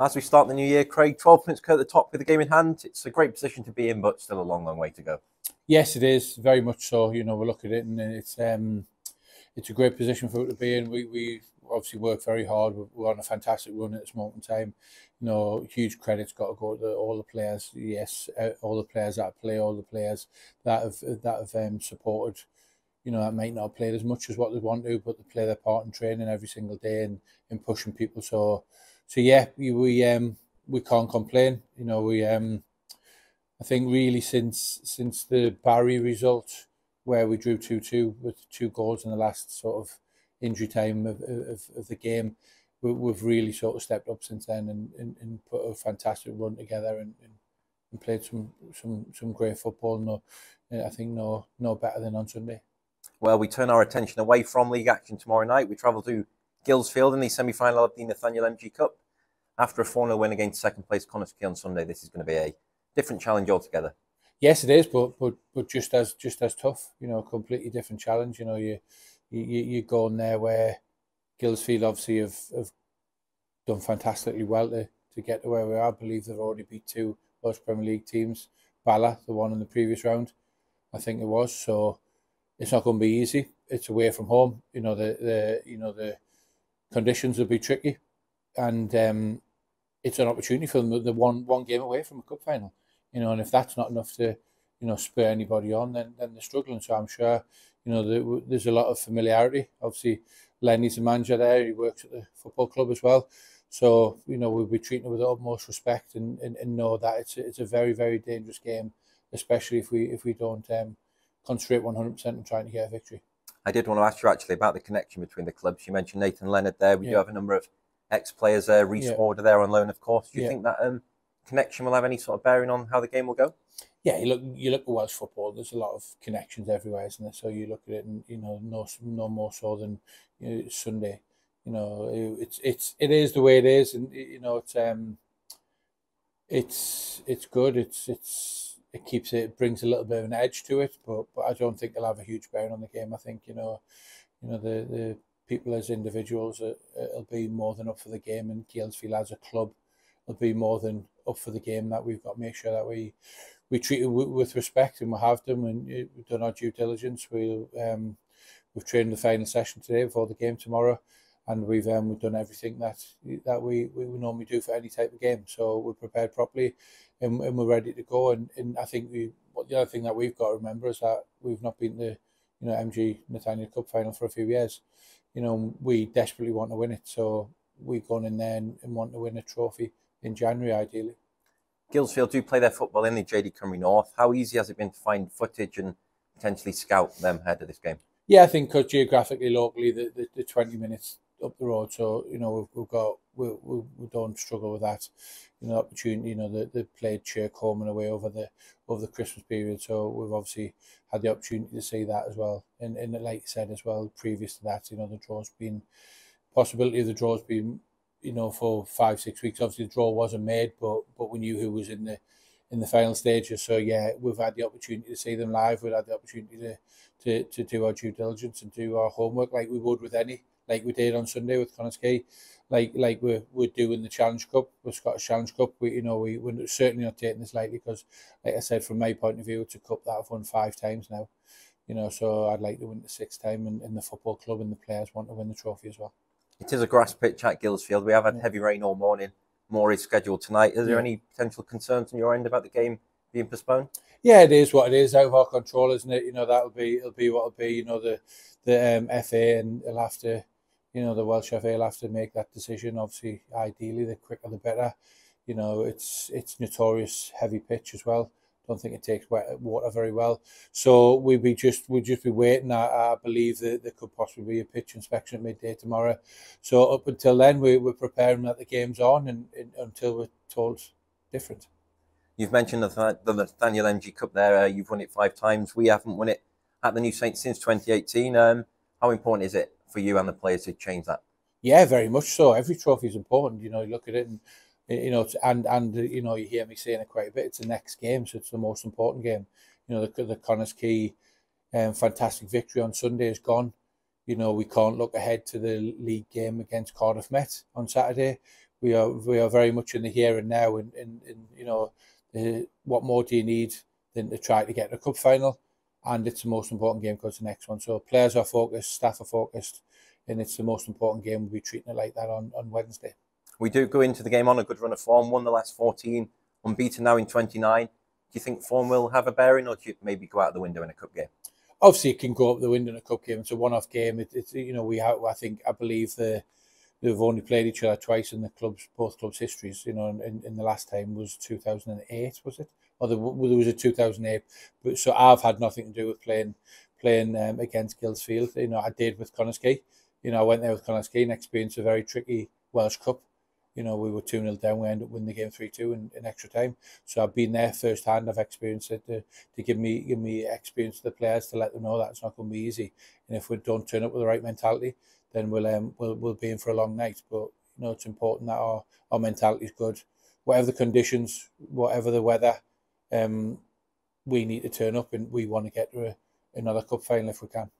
As we start the new year, Craig, 12 points at the top with the game in hand. It's a great position to be in, but still a long, long way to go. Yes, it is very much so. We look at it, and it's a great position for it to be in. We obviously work very hard. We're on a fantastic run at this moment in time. Huge credit's got to go to all the players. Yes, all the players that play, all the players that have supported. That might not have played as much as what they want to, but they play their part in training every single day and in pushing people. So yeah, we can't complain. I think really since the Barry result, where we drew 2-2 with 2 goals in the last sort of injury time of the game, we've really sort of stepped up since then and put a fantastic run together and played some great football. I think no better than on Sunday. Well, we turn our attention away from league action tomorrow night. We travel to Guilsfield in the semi-final of the Nathaniel MG Cup. After a 4-0 win against second place Connah's on Sunday, this is going to be a different challenge altogether. Yes, it is, but just as tough. Completely different challenge. You go in there where Guilsfield obviously have done fantastically well to get to where we are. I believe they've already beat 2 Welsh Premier League teams. Bala, the one in the previous round, I think it was. So it's not going to be easy. It's away from home. The conditions will be tricky, and it's an opportunity for them. They're one game away from a cup final. And if that's not enough to spur anybody on, then they're struggling. So I'm sure there's a lot of familiarity. Obviously, Lenny's the manager there. He works at the football club as well. So we'll be treating it with the utmost respect and know that it's a very, very dangerous game, especially if we don't concentrate 100% on trying to get a victory. I did want to ask you actually about the connection between the clubs. You mentioned Nathan Leonard there. We do have a number of ex-players there. Reece Order there on loan, of course. Do you think that connection will have any sort of bearing on how the game will go? Yeah, you look at Welsh football. There's a lot of connections everywhere, isn't there? So you look at it, and no more so than Sunday. It is the way it is, and it's good. It brings a little bit of an edge to it, but I don't think it'll have a huge bearing on the game. I think the people as individuals will be more than up for the game, and Guilsfield as a club will be more than up for the game. That we've got to make sure that we treat it with respect, and we have done, and we've done our due diligence. We've trained the final session today before the game tomorrow, and we've done everything that we normally do for any type of game. So we're prepared properly, and we're ready to go. And I think the other thing that we've got to remember is that we've not been the MG Nathaniel Cup final for a few years. We desperately want to win it, so we're going in there and want to win a trophy in January, ideally. Guilsfield do play their football in the JD Cymru North. How easy has it been to find footage and potentially scout them ahead of this game? Yeah, I think because geographically, locally, the 20 minutes up the road, so we don't struggle with that. Opportunity. They played Chirk home and away over the Christmas period, so we've obviously had the opportunity to see that as well. And like you said as well, previous to that, the draw's been possibility of the draw's been for 5-6 weeks. Obviously, the draw wasn't made, but we knew who was in the final stages. So yeah, we've had the opportunity to see them live. We've had the opportunity to do our due diligence and do our homework like we would with any, like we did on Sunday with Connah's, like we're doing the Challenge Cup, the Scottish Challenge Cup. We're certainly not taking this lightly because, like I said, from my point of view, it's a cup that I've won 5 times now. So I'd like to win the 6th time, and the football club and the players want to win the trophy as well. It is a grass pitch at Guilsfield. We have had heavy rain all morning. More is scheduled tonight. Is there any potential concerns on your end about the game being postponed? Yeah, it is what it is. Out of our control, isn't it? It'll be what it'll be. The FA, and it'll have to, the Welsh FA will have to make that decision. Obviously, ideally, the quicker the better. It's notorious heavy pitch as well. Don't think it takes water very well. So we'd just be waiting. I believe that there could possibly be a pitch inspection at midday tomorrow. So up until then, we're preparing that the game's on, and until we're told different. You've mentioned the Nathaniel MG Cup there. You've won it 5 times. We haven't won it at the New Saints since 2018. How important is it for you and the players to change that? Yeah, very much so. Every trophy is important. You look at it and you hear me saying it quite a bit. It's the next game, so it's the most important game. The Connah's fantastic victory on Sunday is gone. We can't look ahead to the league game against Cardiff Met on Saturday. we are very much in the here and now, and you know, what more do you need than to try to get to a cup final? And it's the most important game because the next one. So players are focused, staff are focused, and it's the most important game. We'll be treating it like that on Wednesday. We do go into the game on a good run of form, won the last 14, unbeaten now in 29. Do you think form will have a bearing, or do you maybe go out the window in a cup game? Obviously, it can go up the window in a cup game. It's a one-off game. It's you know, I believe they've only played each other twice in both clubs' histories. You know, and the last time was 2008, was it? Or there was a 2008. But so I've had nothing to do with playing against Guilsfield. You know, I did with Connaskey. You know, I went there with Connaskey and experienced a very tricky Welsh Cup. You know, we were 2-0 down. We ended up winning the game 3-2 in extra time. So I've been there firsthand. I've experienced it to give me experience to the players, to let them know that it's not going to be easy. And if we don't turn up with the right mentality, then we'll be in for a long night. But you know, it's important that our mentality is good. Whatever the conditions, whatever the weather, we need to turn up, and we want to get to another cup final if we can.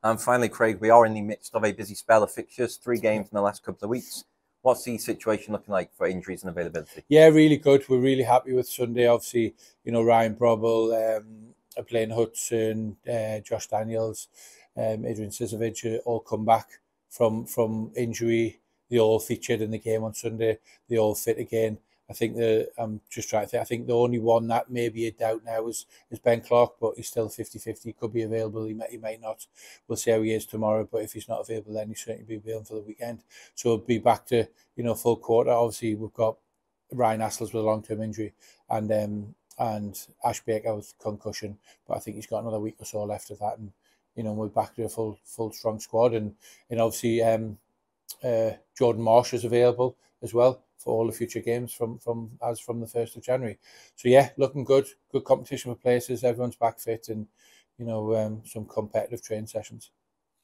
And finally, Craig, we are in the midst of a busy spell of fixtures, 3 games in the last couple of weeks. What's the situation looking like for injuries and availability? Yeah, really good. We're really happy with Sunday. Obviously, you know, Ryan Brobble, Blaine Hudson, Josh Daniels, Adrian Sizovic all come back from injury. They all featured in the game on Sunday. They all fit again. I think I'm just trying to think. I think the only one that may be a doubt now is Ben Clark, but he's still 50-50. He could be available. He might not. We'll see how he is tomorrow. But if he's not available, then he'll certainly be available for the weekend. So we'll be back to, you know, full quarter. Obviously, we've got Ryan Astlers with a long-term injury and Ash Baker with concussion. But I think he's got another week or so left of that, and you know, we're back to a full strong squad. And obviously Jordan Marsh is available as well for all the future games from the 1st of January. So yeah, looking good. Good competition for places. Everyone's back fit, and you know, some competitive training sessions.